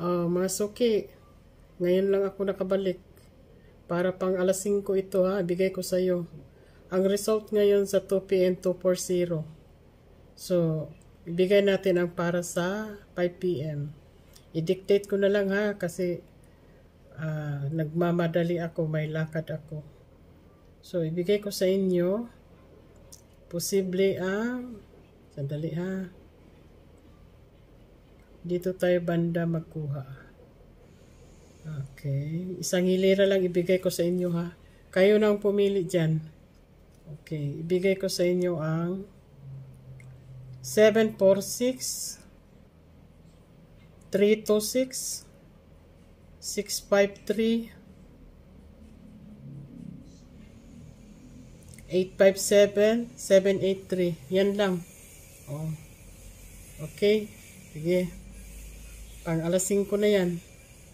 Mga suki, ngayon lang ako nakabalik. Para pang alas 5 ito ha, ibigay ko sa iyo. Ang result ngayon sa 2 p.m. 240. So, ibigay natin ang para sa 5 p.m. I-dictate ko na lang ha, kasi nagmamadali ako, may lakad ako. So, ibigay ko sa inyo. Posible ang, sandali ha. Dito tayo banda magkuha. Okay. Isang hilera lang ibigay ko sa inyo ha. Kayo nang pumili dyan. Okay. Ibigay ko sa inyo ang 746, 326, 653, 857, 783. Yan lang. Okay. Sige. Pang alas 5 na yan.